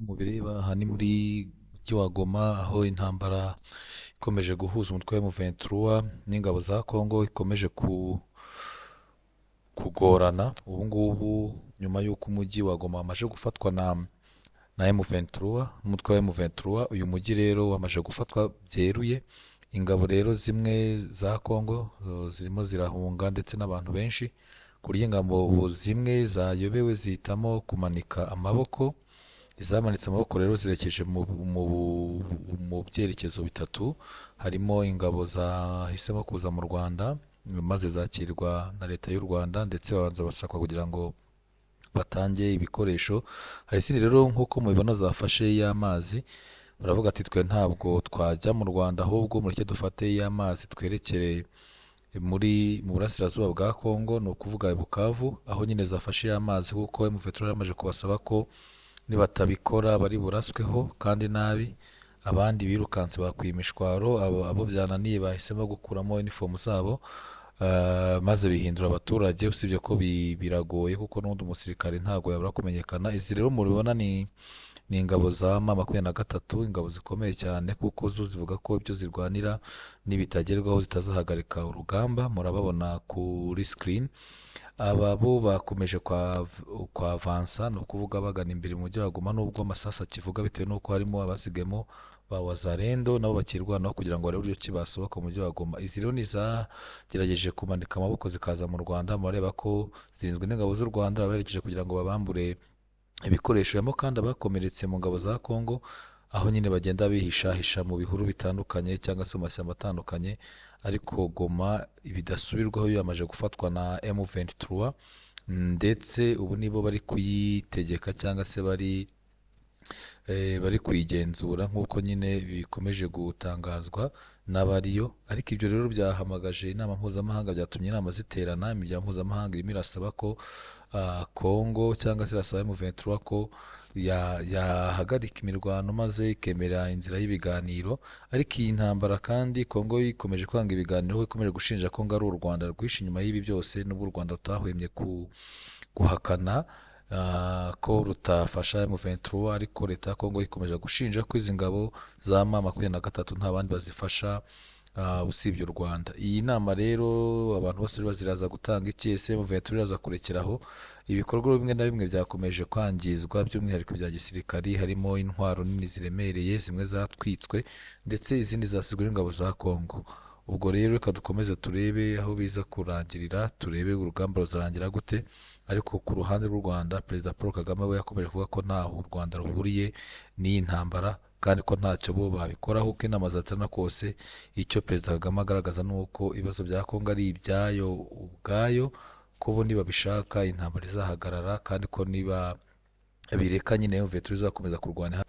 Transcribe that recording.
mubireba aha ni muri mujyi wa Goma aho intambara ikomeje guhuza umutwe wa M23 n'ingabo za Congo ikomeje kugorana ubu ngubu nyuma y'uko umujyi wa Goma wamaze gufatwa na M23 n'umutwe wa M23. Uyu mujyi rero wamaze gufatwa byeruye, ingabo rero zimwe za Congo zirimo zirahunga ndetse n'abantu benshi, kurya ingabo zimwe zayobewe zihitamo kumanika amaboko. Izamanitse amaboko rero zirekeje mu byerekezo bitatu, harimo ingabo zahisemo kuza mu Rwanda maze zakirwa na leta y'u Rwanda ndetse babanza basakwa kugira ngo batange ibikoresho. Hari izindi rero nk'uko mubibona zafashe y'amazi, baravuga ati twe ntabwo twajya mu Rwanda ahubwo mureke dufate y'amazi twerekere mu burasirazuba bwa Congo, ni ukuvuga i Bukavu, aho nyine zafashe y'amazi kuko M23 yamaze kubasaba ko nibatabikora bari burasweho kandi nabi. Abandi birukanse bakwiye imishwaro, abo byananiye bahisemo gukuramo uniform zabo maze bihindura abaturage. Usibye ko biragoye kuko n'undi umusirikare ntabwo yabura kumenyekana. Izi rero muribona ni ingabo za M23, ingabo zikomeye cyane kuko zo zivuga ko ibyo zirwanira nibitagerwaho zitazahagarika urugamba. Murababona kuri screen, aba bo bakomeje kwa avansa, ni ukuvuga bagana imbere mu mujyi wa Goma, nubwo amasasu akivuga bitewe n'uko harimo abasigemo ba Wazalendo nabo bakirwanaho kugira ngo barebe uburyo ki basohoka mu mujyi wa Goma. Izi rero ni zagerageje kumanika amaboko zikaza mu Rwanda, murareba ko zirinzwe n'ingabo z'u Rwanda, baberekeje kugira ngo babambure ibikoresho. Harimo kandi abakomeretse mu ngabo za Congo, aho nyine bagenda bihishahisha mu bihuru bitandukanye cyangwa se mu mashyamba atandukanye. Ariko Goma bidasubirwaho yamaze gufatwa na M23 ndetse ubu nibo bari kuyitegeka cyangwa se bari kuyigenzura nk'uko nyine bikomeje gutangazwa n'abariyo. Ariko ibyo rero byahamagaje inama mpuzamahanga, byatumye inama ziterana. Imiryango mpuzamahanga irimo irasaba ko Congo cyangwa se irasaba M23 ko yahagarika imirwano maze ikemera inzira y'ibiganiro. Ariko iyi ntambara kandi Congo ikomeje kwanga ibiganiro, ikomeje gushinja ko ari u Rwanda rwishe inyuma y'ibi byose, n'ubwo u Rwanda rutahwemye guhakana ko rutafasha M23. ariko leta ya Congo ikomeje gushinja ko izi ngabo za M23 nta bandi bazifasha usibye u Rwanda. Iyi nama rero abantu bose baziraza gutanga iki? Ese M23 iraza kurekeraho? Ibikorwa bimwe na bimwe byakomeje kwangizwa, by'umwihariko bya gisirikari, harimo intwaro nini ziremereye, zimwe zatwitswe ndetse izindi zasizwe n'ingabo za Congo. Ubwo rero reka dukomeze turebe aho biza kurangirira, turebe urugamba ruzarangira gute. Ariko ku ruhande rw'u Rwanda, Perezida Paul Kagame we yakomeje kuvuga ko ntaho u Rwanda ruhuriye n'iyi ntambara kandi ko ntacyo bo babikoraho, uko inama zaterana kose. Icyo Perezida Kagame agaragaza ni uko ibibazo bya Congo ari ibyayo ubwayo, ko bo niba bishaka intambara izahagarara kandi ko niba bireka nyine M23 izakomeza kurwana